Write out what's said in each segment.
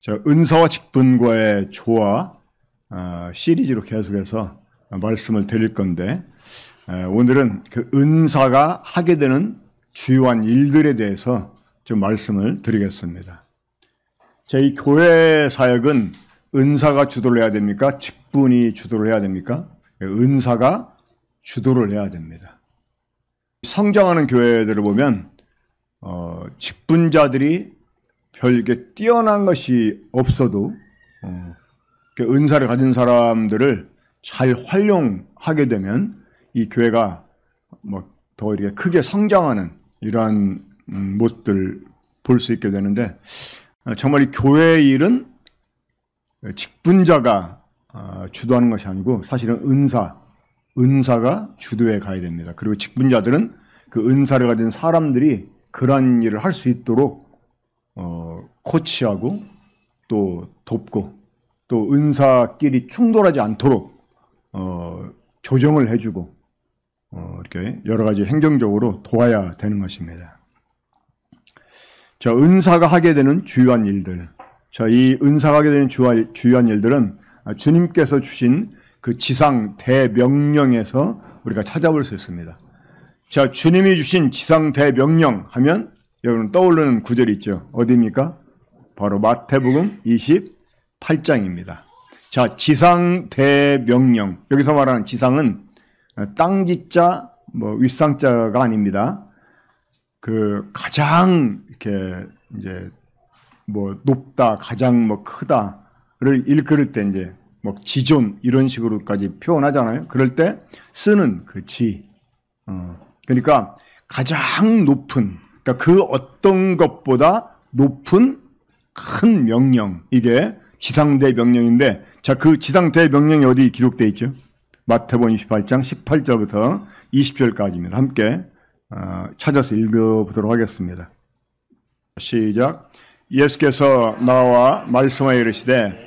은사와 직분과의 조화 시리즈로 계속해서 말씀을 드릴 건데, 오늘은 그 은사가 하게 되는 주요한 일들에 대해서 좀 말씀을 드리겠습니다. 이 교회 사역은 은사가 주도를 해야 됩니까? 직분이 주도를 해야 됩니까? 은사가 주도를 해야 됩니다. 성장하는 교회들을 보면 직분자들이 별게 뛰어난 것이 없어도 은사를 가진 사람들을 잘 활용하게 되면 이 교회가 더 이렇게 크게 성장하는 이러한 모습들 볼 수 있게 되는데, 정말 이 교회의 일은 직분자가 주도하는 것이 아니고 사실은 은사가 주도해 가야 됩니다. 그리고 직분자들은 그 은사를 가진 사람들이 그러한 일을 할 수 있도록 코치하고 또 돕고 또 은사끼리 충돌하지 않도록 조정을 해주고 이렇게 여러 가지 행정적으로 도와야 되는 것입니다. 은사가 하게 되는 주요한 일들. 이 은사가 하게 되는 주요한 일들은 주님께서 주신 그 지상 대명령에서 우리가 찾아볼 수 있습니다. 주님이 주신 지상 대명령 하면 여러분 떠오르는 구절이 있죠. 어디입니까? 바로 마태복음 28장입니다. 지상 대명령. 여기서 말하는 지상은 땅지자, 윗상자가 아닙니다. 그 가장 이렇게 이제 높다, 가장 크다를 일컬을 때 이제 지존 이런 식으로까지 표현하잖아요. 그럴 때 쓰는 그 지. 그러니까 가장 높은, 그러니까 그 어떤 것보다 높은 큰 명령, 이게 지상대 명령인데, 그 지상대 명령이 어디 기록되어 있죠? 마태복음 28장 18절부터 20절까지입니다. 함께 찾아서 읽어보도록 하겠습니다. 시작. 예수께서 나와 말씀하여 이르시되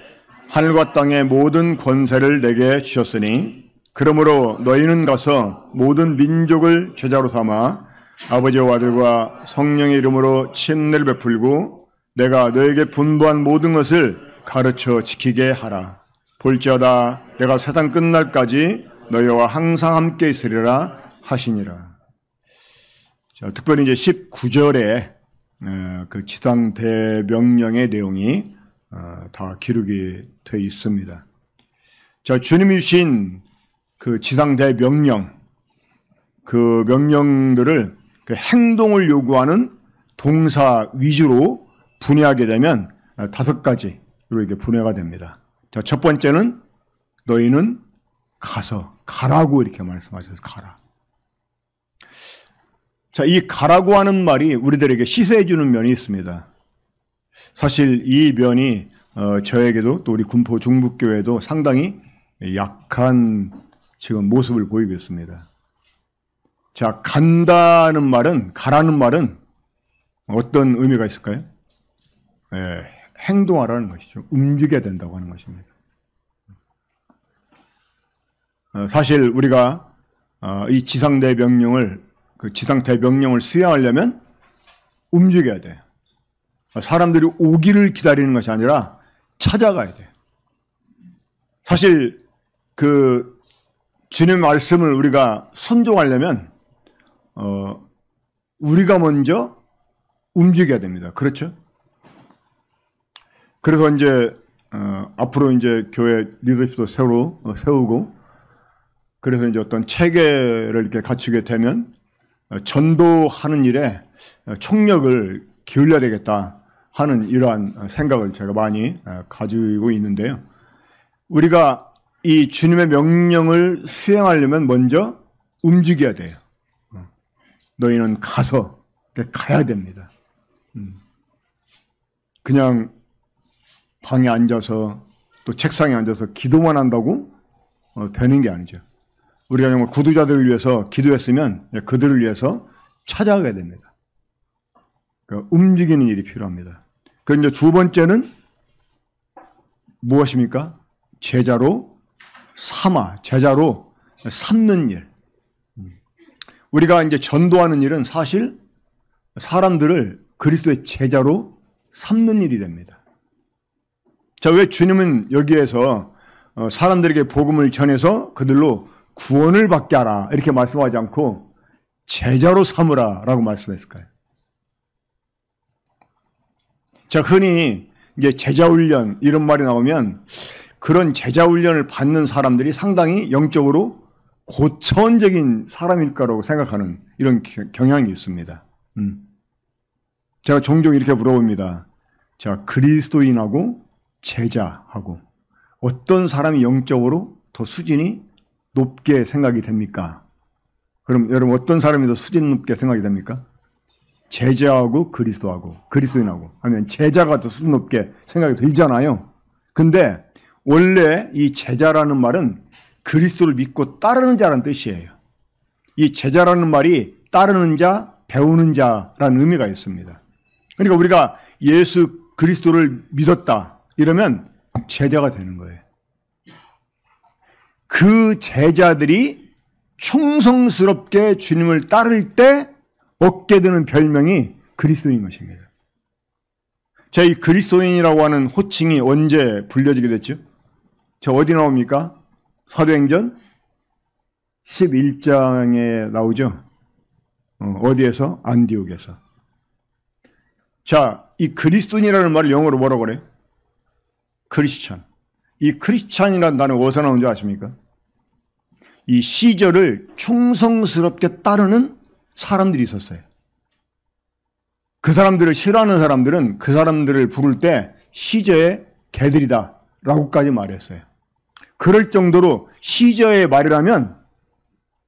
하늘과 땅의 모든 권세를 내게 주셨으니 그러므로 너희는 가서 모든 민족을 제자로 삼아 아버지와 아들과 성령의 이름으로 침례를 베풀고 내가 너에게 분부한 모든 것을 가르쳐 지키게 하라. 볼지어다 내가 세상 끝날까지 너희와 항상 함께 있으리라 하시니라. 특별히 이제 19절에 그 지상 대명령의 내용이 다 기록이 되어 있습니다. 주님이 주신 그 지상 대명령, 그 명령들을 그 행동을 요구하는 동사 위주로 분해하게 되면 5가지로 이렇게 분해가 됩니다. 첫 번째는 너희는 가라고 이렇게 말씀하셔서 가라. 이 가라고 하는 말이 우리들에게 시사해주는 면이 있습니다. 사실 이 면이 저에게도 또 우리 군포 중북교회도 상당히 약한 지금 모습을 보이고 있습니다. 가라는 말은 어떤 의미가 있을까요? 행동하라는 것이죠. 움직여야 된다고 하는 것입니다. 사실 우리가 이 지상대명령을 수행하려면 움직여야 돼요. 사람들이 오기를 기다리는 것이 아니라 찾아가야 돼요. 사실 그 주님의 말씀을 우리가 순종하려면 우리가 먼저 움직여야 됩니다. 그렇죠? 그래서 이제 앞으로 이제 교회 리더십도 세우고 그래서 이제 어떤 체계를 이렇게 갖추게 되면 전도하는 일에 총력을 기울여야 되겠다 하는 이러한 생각을 제가 많이 가지고 있는데요. 우리가 이 주님의 명령을 수행하려면 먼저 움직여야 돼요. 너희는 가야 됩니다. 그냥 방에 앉아서 또 책상에 앉아서 기도만 한다고 되는 게 아니죠. 우리가 정말 구두자들을 위해서 기도했으면 그들을 위해서 찾아가야 됩니다. 그러니까 움직이는 일이 필요합니다. 그런데 두 번째는 무엇입니까? 제자로 삼는 일. 우리가 이제 전도하는 일은 사실 사람들을 그리스도의 제자로 삼는 일이 됩니다. 자, 왜 주님은 여기에서 사람들에게 복음을 전해서 그들로 구원을 받게 하라 이렇게 말씀하지 않고 제자로 삼으라 라고 말씀했을까요? 자, 흔히 이제 제자훈련 이런 말이 나오면 그런 제자훈련을 받는 사람들이 상당히 영적으로 고차원적인 사람일까라고 생각하는 이런 경향이 있습니다. 제가 종종 이렇게 물어봅니다. 자, 그리스도인하고 제자하고 어떤 사람이 영적으로 더 수준이 높게 생각이 됩니까? 그럼 여러분 어떤 사람이 더 수준 높게 생각이 됩니까? 제자하고 그리스도인하고 하면 제자가 더 수준 높게 생각이 들잖아요. 근데 원래 이 제자라는 말은 그리스도를 믿고 따르는 자라는 뜻이에요. 이 제자라는 말이 따르는 자, 배우는 자라는 의미가 있습니다. 그러니까 우리가 예수 그리스도를 믿었다 이러면 제자가 되는 거예요. 그 제자들이 충성스럽게 주님을 따를 때 얻게 되는 별명이 그리스도인 것입니다. 자, 이 그리스도인이라고 하는 호칭이 언제 불려지게 됐죠? 저 어디 나옵니까? 사도행전 11장에 나오죠. 어디에서? 안디옥에서. 자, 이 그리스도인이라는 말을 영어로 뭐라고 그래요? 크리스찬. 이 크리스찬이라는 단어가 어디서 나온 줄 아십니까? 이 시절을 충성스럽게 따르는 사람들이 있었어요. 그 사람들을 싫어하는 사람들은 그 사람들을 부를 때 시저의 개들이다 라고까지 말했어요. 그럴 정도로 시저의 말이라면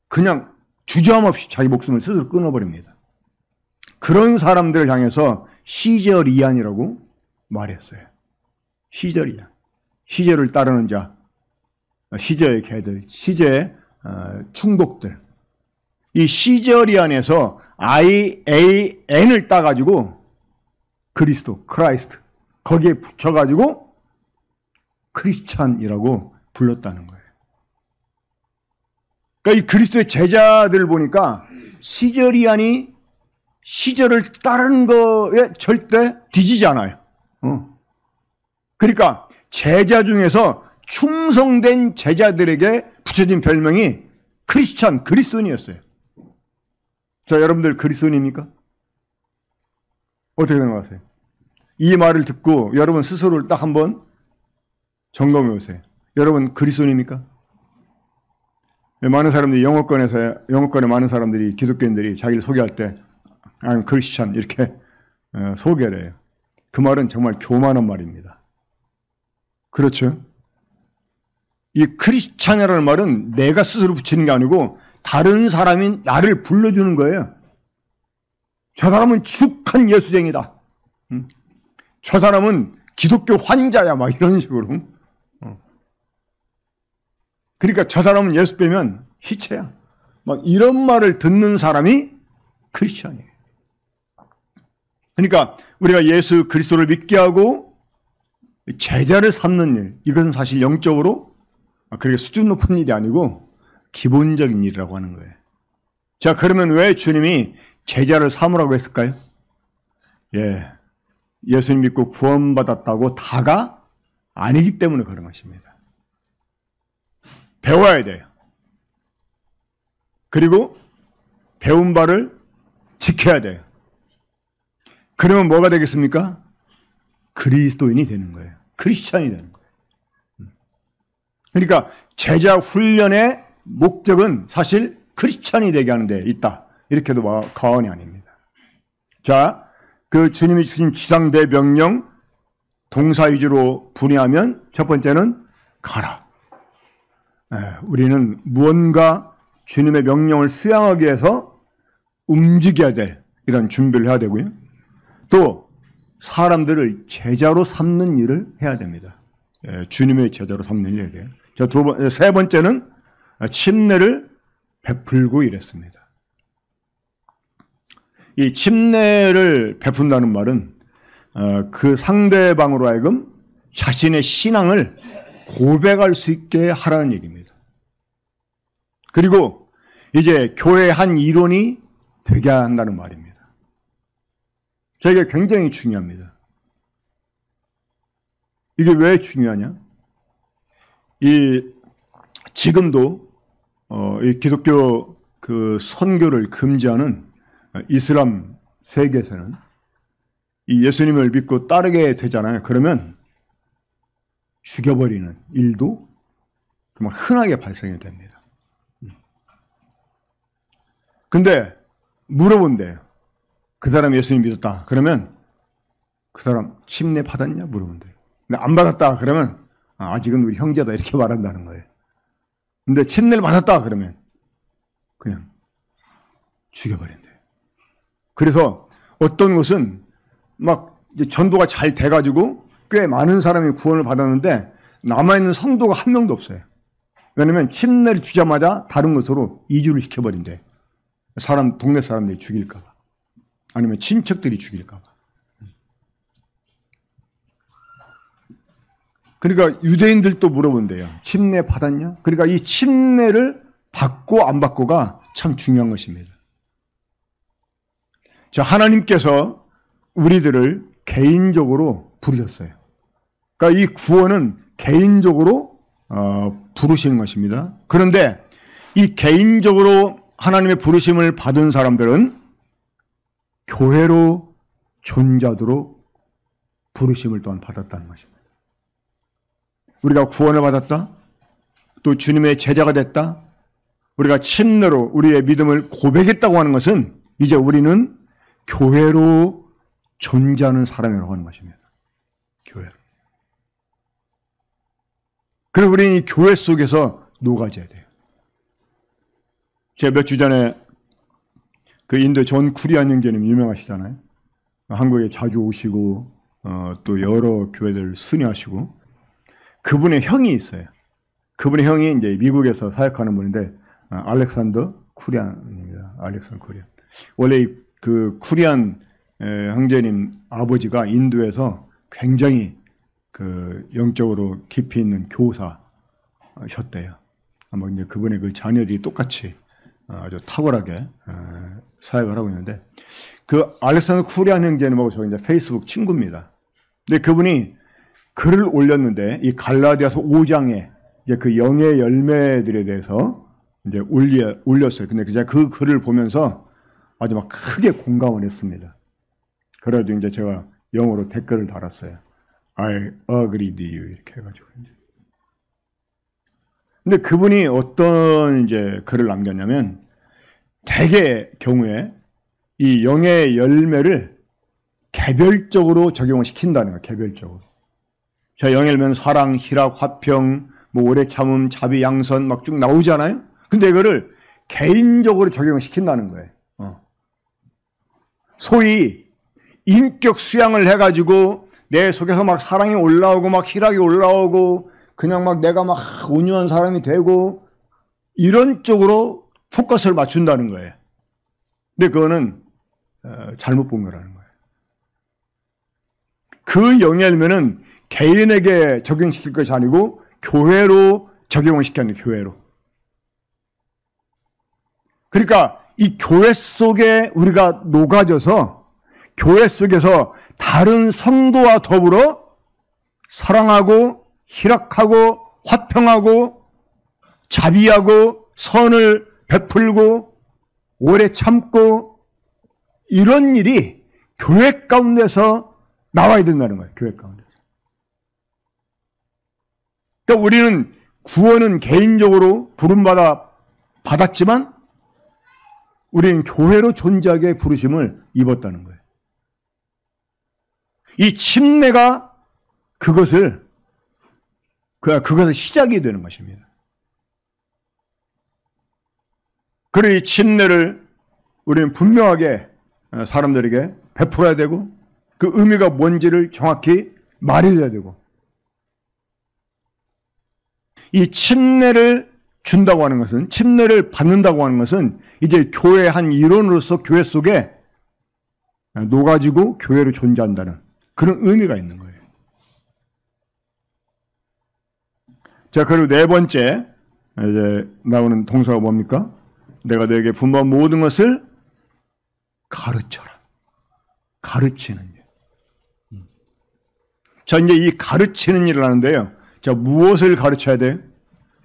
그냥 주저함 없이 자기 목숨을 스스로 끊어버립니다. 그런 사람들을 향해서 시저리안이라고 말했어요. 시저리안. 시저를 따르는 자, 시저의 개들, 시저의 충독들. 이 시저리안에서 IAN을 따가지고 그리스도, 크라이스트 거기에 붙여가지고 크리스찬이라고 불렀다는 거예요. 그러니까 이 그리스도의 제자들을 보니까 시저리안이 시저를 따르는 거에 절대 뒤지지 않아요. 그러니까 제자 중에서 충성된 제자들에게 붙여진 별명이 크리스찬, 그리스도인이었어요. 자, 여러분들 그리스도인입니까? 어떻게 생각하세요? 이 말을 듣고 여러분 스스로를 딱 한번 점검해 보세요. 여러분 그리스도인입니까? 많은 사람들이 영어권에 많은 사람들이 기독교인들이 자기를 소개할 때 I'm Christian 이렇게 소개를 해요. 그 말은 정말 교만한 말입니다. 그렇죠? 이 크리스찬이라는 말은 내가 스스로 붙이는 게 아니고 다른 사람이 나를 불러주는 거예요. 저 사람은 지독한 예수쟁이다. 저 사람은 기독교 환자야. 막 이런 식으로. 그러니까 저 사람은 예수 빼면 시체야. 막 이런 말을 듣는 사람이 크리스찬이에요. 그러니까 우리가 예수 그리스도를 믿게 하고 제자를 삼는 일, 이것은 사실 영적으로 그렇게 수준 높은 일이 아니고 기본적인 일이라고 하는 거예요. 자, 그러면 왜 주님이 제자를 삼으라고 했을까요? 예, 예수님 믿고 구원받았다고 다가 아니기 때문에 그런 것입니다. 배워야 돼요. 그리고 배운 바를 지켜야 돼요. 그러면 뭐가 되겠습니까? 그리스도인이 되는 거예요. 크리스찬이 되는 거예요. 그러니까 제자 훈련의 목적은 사실 크리스찬이 되게 하는 데 있다. 이렇게도 과언이 아닙니다. 자, 그 주님이 주신 지상대 명령 동사 위주로 분해하면 첫 번째는 가라. 우리는 무언가 주님의 명령을 수행하기 위해서 움직여야 될 이런 준비를 해야 되고요. 또 사람들을 제자로 삼는 일을 해야 됩니다. 주님의 제자로 삼는 일을 해야 돼요. 자, 세 번째는 침례를 베풀고 이랬습니다. 이 침례를 베푼다는 말은 그 상대방으로 하여금 자신의 신앙을 고백할 수 있게 하라는 얘기입니다. 그리고 이제 교회의 한 일원이 되게 한다는 말입니다. 저희가 굉장히 중요합니다. 이게 왜 중요하냐? 지금도 이 기독교 그 선교를 금지하는 이슬람 세계에서는 이 예수님을 믿고 따르게 되잖아요. 그러면 죽여버리는 일도 정말 흔하게 발생이 됩니다. 근데 물어본대요. 그 사람 예수님 믿었다. 그러면 그 사람 침례 받았냐? 물어본대요. 근데 안 받았다. 그러면 아직은 우리 형제다. 이렇게 말한다는 거예요. 근데 침례를 받았다. 그러면 그냥 죽여버린대요. 그래서 어떤 곳은 막 이제 전도가 잘 돼가지고 꽤 많은 사람이 구원을 받았는데 남아있는 성도가 한 명도 없어요. 왜냐면 침례를 주자마자 다른 곳으로 이주를 시켜버린대. 동네 사람들이 죽일까봐. 아니면 친척들이 죽일까봐. 그러니까 유대인들도 물어본대요. 침례 받았냐? 그러니까 이 침례를 받고 안 받고가 참 중요한 것입니다. 자, 하나님께서 우리들을 개인적으로 부르셨어요. 그러니까 이 구원은 개인적으로 부르시는 것입니다. 그런데 이 개인적으로 하나님의 부르심을 받은 사람들은 교회로 존재하도록 부르심을 또한 받았다는 것입니다. 우리가 구원을 받았다, 또 주님의 제자가 됐다, 우리가 침례로 우리의 믿음을 고백했다고 하는 것은 이제 우리는 교회로 존재하는 사람이라고 하는 것입니다. 교회로. 그래서 우리는 이 교회 속에서 녹아져야 돼요. 제가 몇 주 전에 그 인도 존 쿠리안 형제님 유명하시잖아요. 한국에 자주 오시고 또 여러 교회들 순회하시고, 그분의 형이 있어요. 그분의 형이 이제 미국에서 사역하는 분인데 알렉산더 쿠리안입니다. 알렉산더 쿠리안. 원래 그 쿠리안 형제님 아버지가 인도에서 굉장히 그 영적으로 깊이 있는 교사셨대요. 아마 이제 그분의 그 자녀들이 똑같이 아주 탁월하게 사역을 하고 있는데, 그 알렉산더 쿠리안 형제님하고 저 이제 페이스북 친구입니다. 근데 그분이 글을 올렸는데 이 갈라디아서 5장에 이제 그 영의 열매들에 대해서 이제 올렸어요. 근데 제가 그 글을 보면서 아주 막 크게 공감을 했습니다. 그래가지고 이제 제가 영어로 댓글을 달았어요. I agree with you 이렇게 해가지고. 근데 그분이 어떤 이제 글을 남겼냐면, 대개 경우에 이 영의 열매를 개별적으로 적용을 시킨다는 거예요. 개별적으로. 자, 영의 열매는 사랑, 희락, 화평, 뭐 오래 참음, 자비, 양선 막 쭉 나오잖아요. 근데 이거를 개인적으로 적용을 시킨다는 거예요. 소위 인격 수양을 해가지고 내 속에서 막 사랑이 올라오고 막 희락이 올라오고 그냥 막 내가 막 온유한 사람이 되고 이런 쪽으로 포커스를 맞춘다는 거예요. 근데 그거는 잘못 본 거라는 거예요. 그 영의 열매는 개인에게 적용시킬 것이 아니고 교회로 적용을 시켜야 합니다. 교회로. 그러니까 이 교회 속에 우리가 녹아져서 교회 속에서 다른 성도와 더불어 사랑하고 희락하고 화평하고 자비하고 선을 베풀고 오래 참고 이런 일이 교회 가운데서 나와야 된다는 거예요. 교회 가운데서. 그러니까 우리는 구원은 개인적으로 받았지만 우리는 교회로 존재하게 부르심을 입었다는 거예요. 이 침례가 그것을 시작이 되는 것입니다. 그리고 이 침례를 우리는 분명하게 사람들에게 베풀어야 되고 그 의미가 뭔지를 정확히 말해줘야 되고, 이 침례를 준다고 하는 것은, 침례를 받는다고 하는 것은 이제 교회의 한 일원으로서 교회 속에 녹아지고 교회로 존재한다는 그런 의미가 있는 거예요. 자, 그리고 네 번째 이제 나오는 동사가 뭡니까? 내가 너에게 분부한 모든 것을 가르쳐라. 가르치는 일. 자, 이제 이 가르치는 일을 하는데요. 자, 무엇을 가르쳐야 돼요?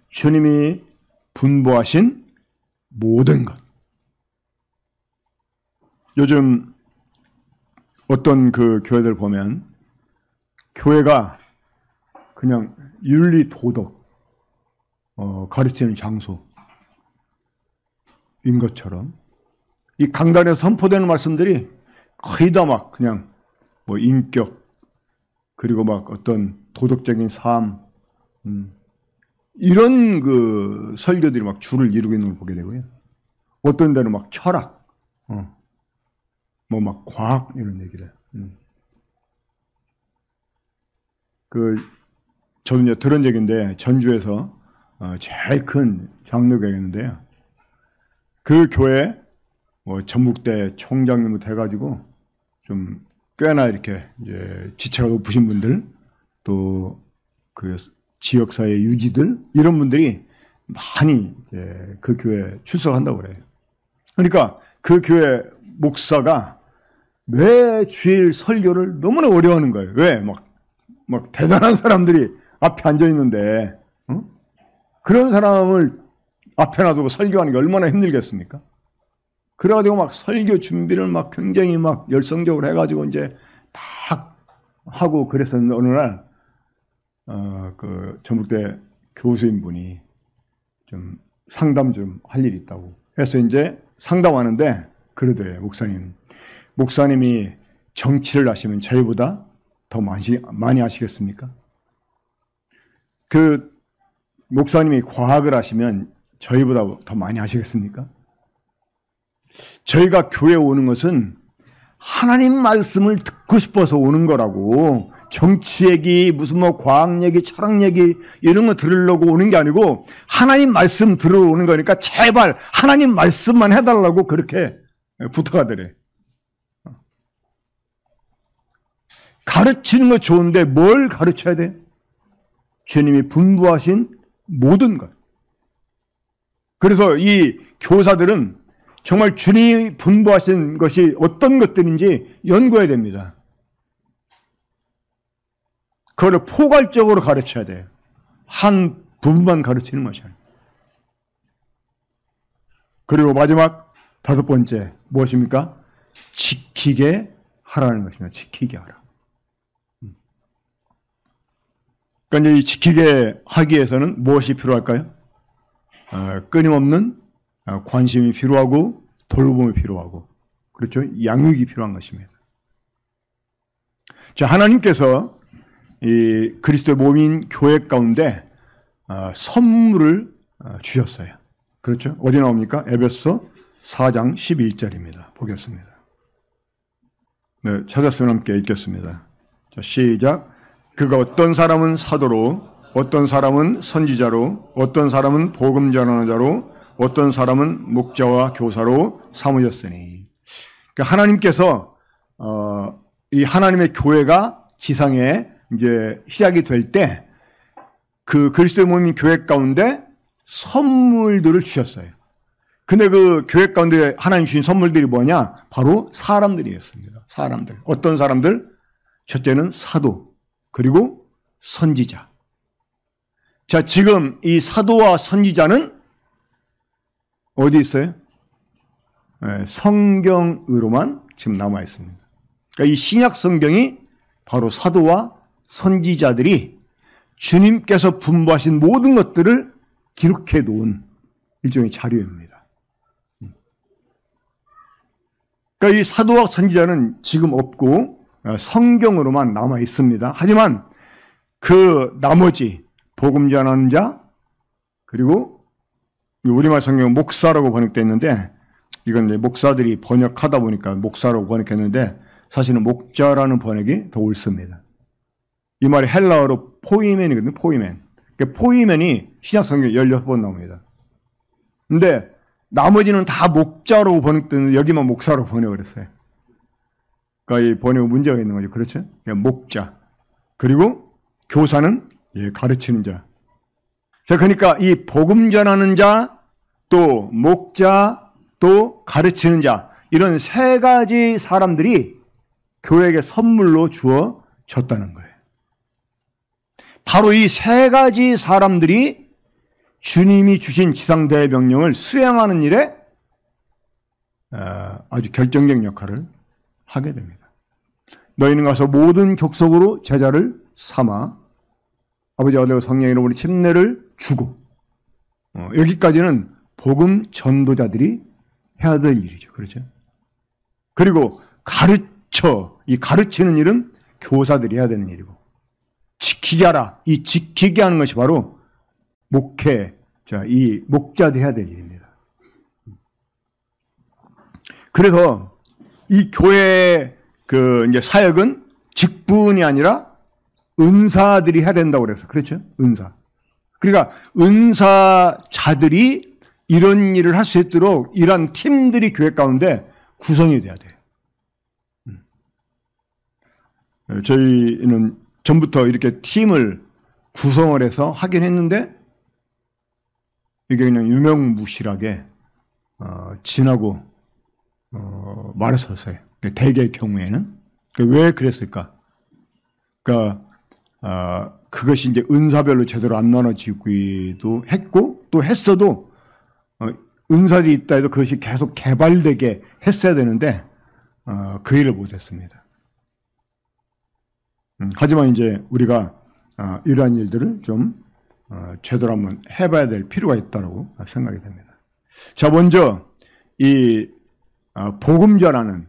주님이 분부하신 모든 것. 요즘 어떤 그 교회들 보면 교회가 그냥 윤리 도덕 가르치는 장소인 것처럼 이 강단에서 선포되는 말씀들이 거의 다 막 그냥 뭐 인격 그리고 막 어떤 도덕적인 삶 이런 그 설교들이 막 줄을 이루고 있는 걸 보게 되고요. 어떤 데는 막 철학 뭐 막 과학 이런 얘기들. 저는 이제 들은 얘기인데 전주에서 제일 큰 장로교회였는데요. 그 교회 뭐 전북대 총장님부터 해가지고 좀 꽤나 이렇게 이제 지체가 높으신 분들 또 그 지역사회 유지들 이런 분들이 많이 이제 그 교회에 출석한다고 그래요. 그러니까 그 교회 목사가 매 주일 설교를 너무나 어려워하는 거예요. 왜? 막 대단한 사람들이 앞에 앉아 있는데 그런 사람을 앞에 놔두고 설교하는 게 얼마나 힘들겠습니까? 그래가지고 막 설교 준비를 막 굉장히 막 열성적으로 해가지고 이제 딱 하고 그랬었는데 어느 날 그 전북대 교수인 분이 좀 상담 좀 할 일이 있다고 해서 이제 상담하는데 그러더래요. 목사님이 정치를 아시면 저희보다 더 많이 아시겠습니까? 그 목사님이 과학을 아시면 저희보다 더 많이 아시겠습니까? 저희가 교회에 오는 것은 하나님 말씀을 듣고 싶어서 오는 거라고 정치 얘기, 무슨 뭐 과학 얘기, 철학 얘기 이런 거 들으려고 오는 게 아니고 하나님 말씀 들으러 오는 거니까 제발 하나님 말씀만 해달라고 그렇게 부탁하더래. 가르치는 거 좋은데 뭘 가르쳐야 돼? 주님이 분부하신 모든 것. 그래서 이 교사들은 정말 주님이 분부하신 것이 어떤 것들인지 연구해야 됩니다. 그걸 포괄적으로 가르쳐야 돼요. 한 부분만 가르치는 것이 아니에요. 그리고 마지막 5번째 무엇입니까? 지키게 하라는 것입니다. 지키게 하라. 그러니까 이 지키게 하기 위해서는 무엇이 필요할까요? 끊임없는 관심이 필요하고 돌봄이 필요하고 그렇죠? 양육이 필요한 것입니다. 자, 하나님께서 이 그리스도의 몸인 교회 가운데 선물을 주셨어요. 그렇죠? 어디 나옵니까? 에베소 4장 12절입니다. 보겠습니다. 네, 찾았으면 함께 읽겠습니다. 자, 시작. 그가 어떤 사람은 사도로, 어떤 사람은 선지자로, 어떤 사람은 복음 전하는 자로, 어떤 사람은 목자와 교사로 삼으셨으니. 그러니까 하나님께서 이 하나님의 교회가 지상에 이제 시작이 될 때 그 그리스도의 몸인 교회 가운데 선물들을 주셨어요. 근데 그 교회 가운데 하나님 주신 선물들이 뭐냐? 바로 사람들이었습니다. 사람들. 어떤 사람들? 첫째는 사도, 그리고 선지자. 자, 지금 이 사도와 선지자는 어디 있어요? 네, 성경으로만 지금 남아 있습니다. 그러니까 이 신약 성경이 바로 사도와 선지자들이 주님께서 분부하신 모든 것들을 기록해 놓은 일종의 자료입니다. 그러니까 이 사도와 선지자는 지금 없고 성경으로만 남아 있습니다. 하지만 그 나머지 복음 전하는 자 그리고 우리말 성경은 목사라고 번역되어 있는데 이건 이제 목사들이 번역하다 보니까 목사라고 번역했는데 사실은 목자라는 번역이 더 옳습니다. 이 말이 헬라어로 포이멘이거든요. 포이멘. 그러니까 포이멘이 신약 성경에 16번 나옵니다. 근데 나머지는 다 목자로 번역되는데 여기만 목사로 번역을 했어요. 그러니까 이 번역 문제가 있는 거죠. 그렇죠? 그러니까 목자. 그리고 교사는 가르치는 자. 자, 그러니까 이 복음 전하는 자, 또 목자, 또 가르치는 자 이런 세 가지 사람들이 교회에게 선물로 주어졌다는 거예요. 바로 이 세 가지 사람들이 주님이 주신 지상대의 명령을 수행하는 일에 아주 결정적 역할을 하게 됩니다. 너희는 가서 모든 족속으로 제자를 삼아 아버지와 아들과 성령의 이름으로 침례를 주고, 여기까지는 복음 전도자들이 해야 될 일이죠. 그렇죠? 그리고 이 가르치는 일은 교사들이 해야 되는 일이고, 지키게 하라. 이 지키게 하는 것이 바로 이 목자들이 해야 될 일입니다. 그래서 이 교회의 이제 사역은 직분이 아니라 은사들이 해야 된다고 그래서. 그렇죠? 은사. 그러니까 은사자들이 이런 일을 할 수 있도록 이런 팀들이 교회 가운데 구성이 돼야 돼요. 저희는 전부터 이렇게 팀을 구성을 해서 하긴 했는데 이게 그냥 유명무실하게 지나고 말았었어요. 대개의 경우에는. 왜 그랬을까? 그러니까 그것이 이제 은사별로 제대로 안 나눠지기도 했고, 또 했어도 은사들이 있다 해도 그것이 계속 개발되게 했어야 되는데 그 일을 못했습니다. 하지만 이제 우리가 이러한 일들을 좀 제대로 한번 해봐야 될 필요가 있다고 생각이 됩니다. 자, 먼저 이 복음자라는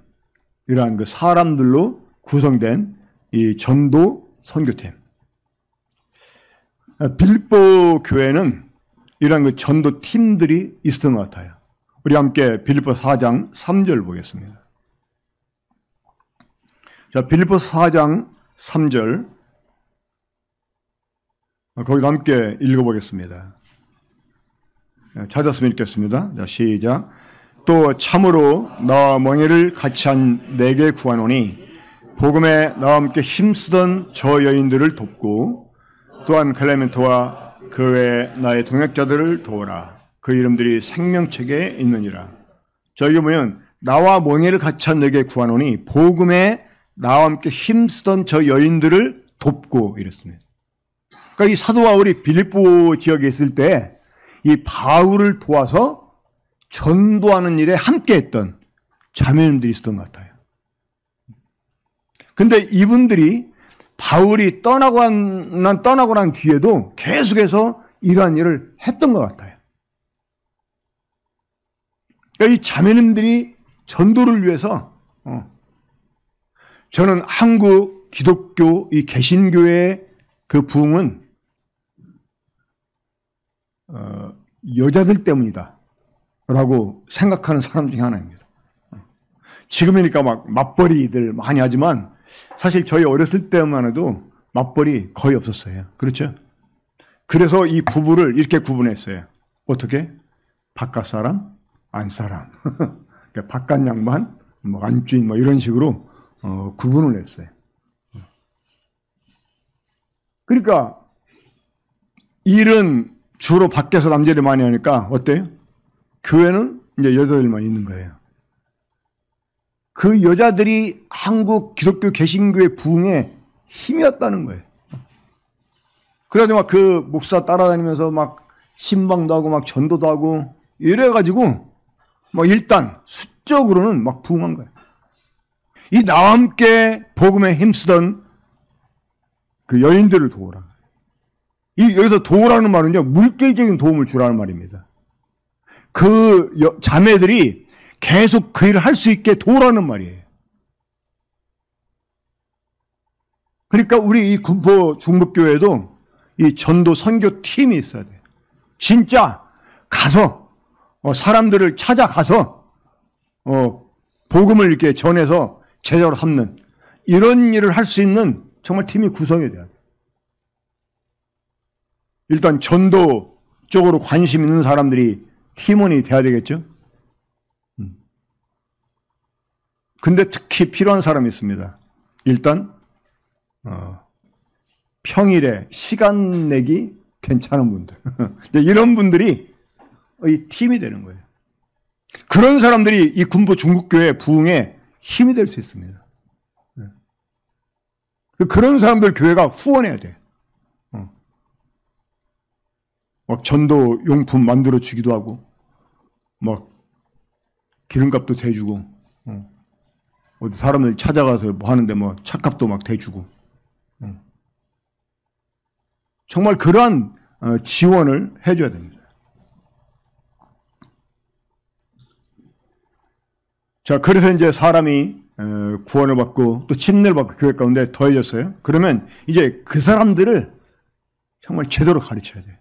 이러한 그 사람들로 구성된 이 전도 선교팀. 빌립보 교회는 이러한 그 전도 팀들이 있었던 것 같아요. 우리 함께 빌립보 4장 3절 보겠습니다. 자, 빌립보 4장 3절. 거기도 함께 읽어보겠습니다. 찾았으면 읽겠습니다. 자, 시작. 또 참으로 나와 멍에를 같이 한 내게 구하노니 복음에 나와 함께 힘쓰던 저 여인들을 돕고 또한 클레멘토와 그 외 나의 동역자들을 도우라. 그 이름들이 생명책에 있느니라. 자, 이게 뭐냐면 나와 멍에를 같이 한 내게 구하노니 복음에 나와 함께 힘쓰던 저 여인들을 돕고 이랬습니다. 그러니까 이 사도 바울이 빌립보 지역에 있을 때 이 바울을 도와서 전도하는 일에 함께했던 자매님들이 있었던 것 같아요. 근데 이분들이 바울이 떠나고 난 뒤에도 계속해서 이러한 일을 했던 것 같아요. 그러니까 이 자매님들이 전도를 위해서 저는 한국 기독교 이 개신교의 그 부흥은 여자들 때문이다 라고 생각하는 사람 중에 하나입니다. 지금이니까 막 맞벌이들 많이 하지만 사실 저희 어렸을 때만 해도 맞벌이 거의 없었어요. 그렇죠? 그래서 이 부부를 이렇게 구분했어요. 어떻게? 바깥 사람, 안 사람. 바깥 양반, 안주인 이런 식으로 구분을 했어요. 그러니까 일은 주로 밖에서 남자들이 많이 하니까 어때요? 교회는 이제 여자들만 있는 거예요. 그 여자들이 한국 기독교 개신교의 부흥의 힘이었다는 거예요. 그래가지고 막 그 목사 따라다니면서 막 신방도 하고 막 전도도 하고 이래가지고 막 일단 수적으로는 막 부흥한 거예요. 이 나와 함께 복음에 힘쓰던 그 여인들을 도우라. 여기서 도우라는 말은요, 물질적인 도움을 주라는 말입니다. 그 자매들이 계속 그 일을 할 수 있게 도우라는 말이에요. 그러니까 우리 이 군포 중북교회도 이 전도 선교 팀이 있어야 돼요. 진짜 가서 사람들을 찾아가서 복음을 이렇게 전해서 제자로 삼는 이런 일을 할 수 있는 정말 팀이 구성이 돼야 돼요. 일단 전도 쪽으로 관심 있는 사람들이 팀원이 돼야 되겠죠. 근데 특히 필요한 사람이 있습니다. 일단 평일에 시간 내기 괜찮은 분들. 이런 분들이 이 팀이 되는 거예요. 그런 사람들이 이 군포 중국교회 부흥에 힘이 될 수 있습니다. 그런 사람들 교회가 후원해야 돼요. 막 전도 용품 만들어 주기도 하고, 막 기름값도 대주고, 어디 사람들 찾아가서 뭐 하는데 뭐 차값도 막 대주고, 정말 그러한 지원을 해줘야 됩니다. 자, 그래서 이제 사람이 구원을 받고 또 침례를 받고 교회 가운데 더해졌어요. 그러면 이제 그 사람들을 정말 제대로 가르쳐야 돼요.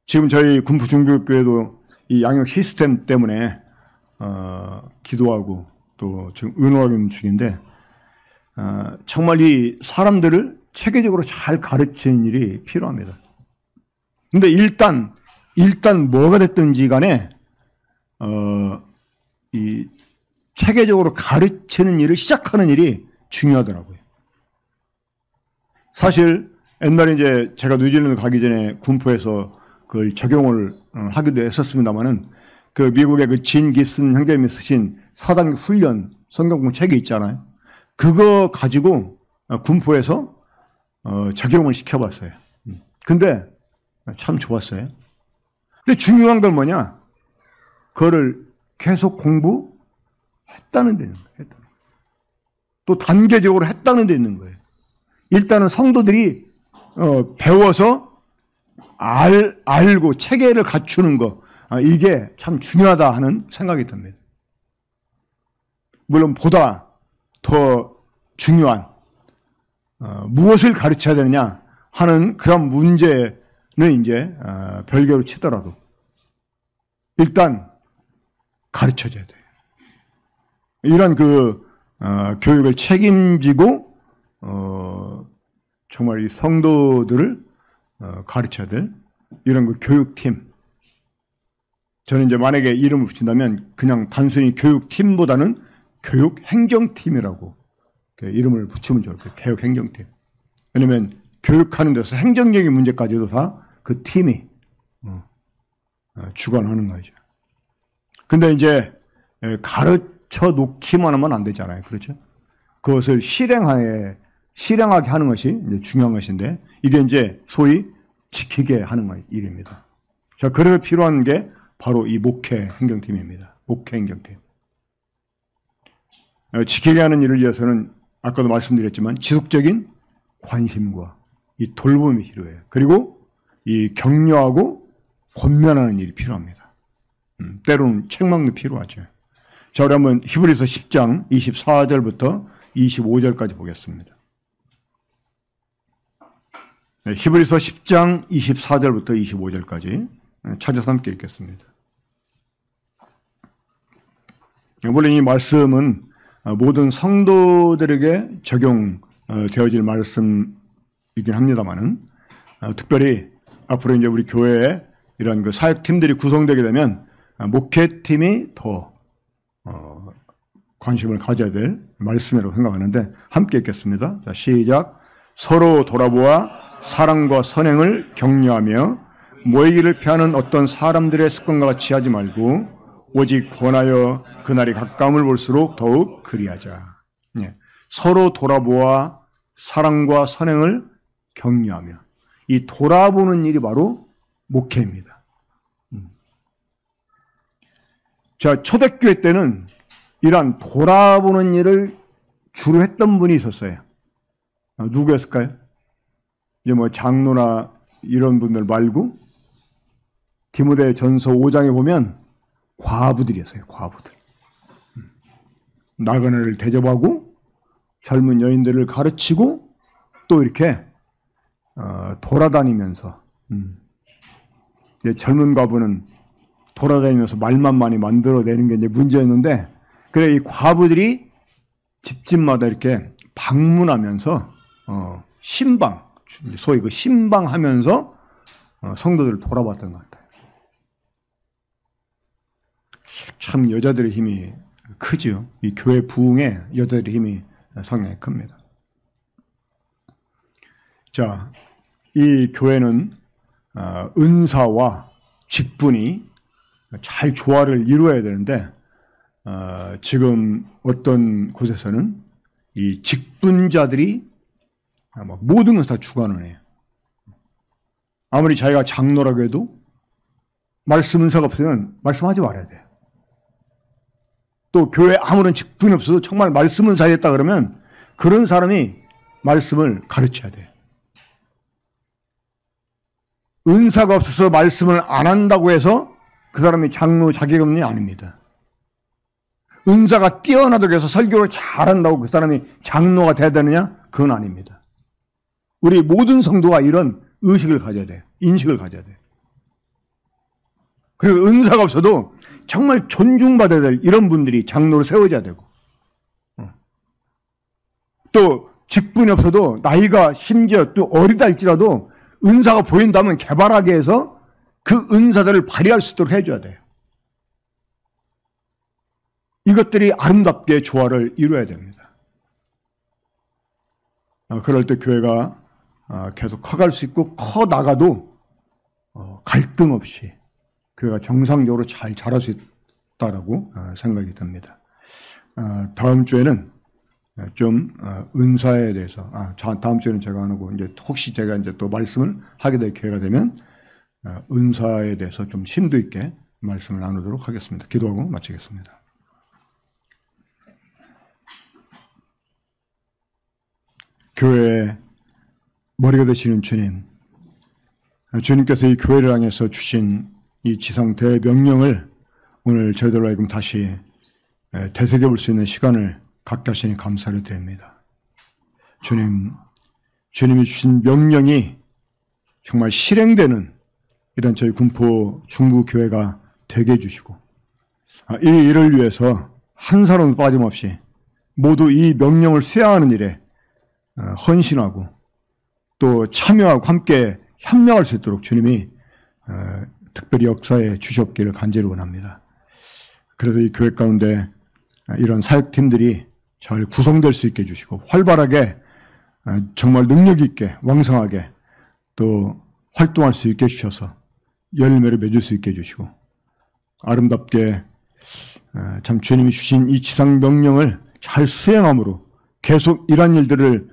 지금 저희 군부중교교회도 이 양육 시스템 때문에 기도하고 또 지금 의논하는 중인데 정말 이 사람들을 체계적으로 잘 가르치는 일이 필요합니다. 근데 일단 뭐가 됐든지 간에 이 체계적으로 가르치는 일을 시작하는 일이 중요하더라고요. 사실 옛날에 이제 제가 뉴질랜드 가기 전에 군포에서 그걸 적용을 하기도 했었습니다만은 그 미국의 그 진 깁슨 형제님이 쓰신 4단계 훈련 성경공 책이 있잖아요. 그거 가지고 군포에서 적용을 시켜봤어요. 근데 참 좋았어요. 근데 중요한 건 뭐냐? 그거를 계속 공부했다는 데 있는 거예요. 또 단계적으로 했다는 데 있는 거예요. 일단은 성도들이 배워서 알고 체계를 갖추는 거, 이게 참 중요하다 하는 생각이 듭니다. 물론 보다 더 중요한 무엇을 가르쳐야 되느냐 하는 그런 문제는 이제 별개로 치더라도 일단 가르쳐줘야 돼요. 이런 교육을 책임지고 정말 이 성도들을 가르쳐야 될 이런 교육팀. 저는 이제 만약에 이름을 붙인다면 그냥 단순히 교육팀보다는 교육행정팀이라고 이름을 붙이면 좋을 거예요. 교육행정팀. 왜냐하면 교육하는 데서 행정적인 문제까지도 다 그 팀이 주관하는 거죠. 근데 이제 가르쳐 놓기만 하면 안 되잖아요. 그렇죠? 그것을 실행하게 하는 것이 이제 중요한 것인데 이게 이제 소위 지키게 하는 일입니다. 자, 그래서 필요한 게 바로 이 목회 행정팀입니다. 목회 행정팀. 지키게 하는 일을 위해서는 아까도 말씀드렸지만 지속적인 관심과 이 돌봄이 필요해요. 그리고 이 격려하고 권면하는 일이 필요합니다. 때로는 책망도 필요하죠. 자, 우리 한번 히브리서 10장 24절부터 25절까지 보겠습니다. 네, 히브리서 10장 24절부터 25절까지 찾아서 함께 읽겠습니다. 물론 이 말씀은 모든 성도들에게 적용되어질 말씀이긴 합니다만은 특별히 앞으로 이제 우리 교회에 이런 그 사역팀들이 구성되게 되면 목회팀이 더 관심을 가져야 될 말씀이라고 생각하는데 함께 읽겠습니다. 자, 시작. 서로 돌아보아 사랑과 선행을 격려하며 모이기를 피하는 어떤 사람들의 습관과 같이 하지 말고 오직 권하여 그날이 가까움을 볼수록 더욱 그리하자. 예. 서로 돌아보아 사랑과 선행을 격려하며 이 돌아보는 일이 바로 목회입니다. 자, 초대교회 때는 이러한 돌아보는 일을 주로 했던 분이 있었어요. 누구였을까요? 이제 뭐 장로나 이런 분들 말고 디모데 전서 5장에 보면 과부들이었어요. 과부들. 나그네를 대접하고 젊은 여인들을 가르치고 또 이렇게 돌아다니면서 젊은 과부는 돌아다니면서 말만 많이 만들어내는 게 이제 문제였는데 그래 이 과부들이 집집마다 이렇게 방문하면서 신방 소위 그 신방하면서 성도들을 돌아봤던 것 같아요. 참 여자들의 힘이 크죠. 이 교회 부흥에 여자들의 힘이 상당히 큽니다. 자, 이 교회는 은사와 직분이 잘 조화를 이루어야 되는데 지금 어떤 곳에서는 이 직분자들이 모든 것을 다 주관을 해요. 아무리 자기가 장로라고 해도 말씀 은사가 없으면 말씀하지 말아야 돼요. 또 교회에 아무런 직분이 없어도 정말 말씀 은사가 있다 그러면 그런 사람이 말씀을 가르쳐야 돼요. 은사가 없어서 말씀을 안 한다고 해서 그 사람이 장로 자격이 아닙니다. 은사가 뛰어나다고 해서 설교를 잘한다고 그 사람이 장로가 돼야 되느냐? 그건 아닙니다. 우리 모든 성도가 이런 의식을 가져야 돼요. 인식을 가져야 돼요. 그리고 은사가 없어도 정말 존중받아야 될 이런 분들이 장로로 세워져야 되고, 또 직분이 없어도 나이가 심지어 또 어리다 할지라도 은사가 보인다면 개발하게 해서 그 은사들을 발휘할 수 있도록 해줘야 돼요. 이것들이 아름답게 조화를 이루어야 됩니다. 그럴 때 교회가 계속 커갈 수 있고 커 나가도 갈등 없이 교회가 정상적으로 잘 자랄 수 있다라고 생각이 듭니다. 다음 주에는 좀 은사에 대해서 다음 주에는 제가 안 하고 이제 혹시 제가 이제 또 말씀을 하게 될 기회가 되면 은사에 대해서 좀 심도 있게 말씀을 나누도록 하겠습니다. 기도하고 마치겠습니다. 교회의 머리가 되시는 주님, 주님께서 이 교회를 향해서 주신 이 지상 대명령을 오늘 저희들로 하여금 다시 되새겨볼 수 있는 시간을 갖게 하시니 감사를 드립니다. 주님, 주님이 주신 명령이 정말 실행되는 이런 저희 군포 중부교회가 되게 해주시고, 이 일을 위해서 한 사람도 빠짐없이 모두 이 명령을 수행하는 일에 헌신하고 또 참여하고 함께 협력할 수 있도록 주님이 특별히 역사에 주셨기를 간절히 원합니다. 그래서 이 교회 가운데 이런 사역팀들이 잘 구성될 수 있게 해주시고 활발하게 정말 능력 있게 왕성하게 또 활동할 수 있게 해주셔서 열매를 맺을 수 있게 해주시고 아름답게 참 주님이 주신 이 지상 명령을 잘 수행함으로 계속 이러한 일들을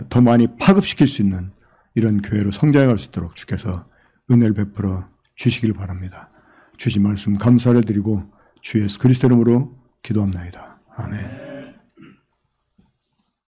더 많이 파급시킬 수 있는 이런 교회로 성장할 수 있도록 주께서 은혜를 베풀어 주시길 바랍니다. 주신 말씀 감사를 드리고 주 예수 그리스도 이름으로 기도합나이다. 아멘.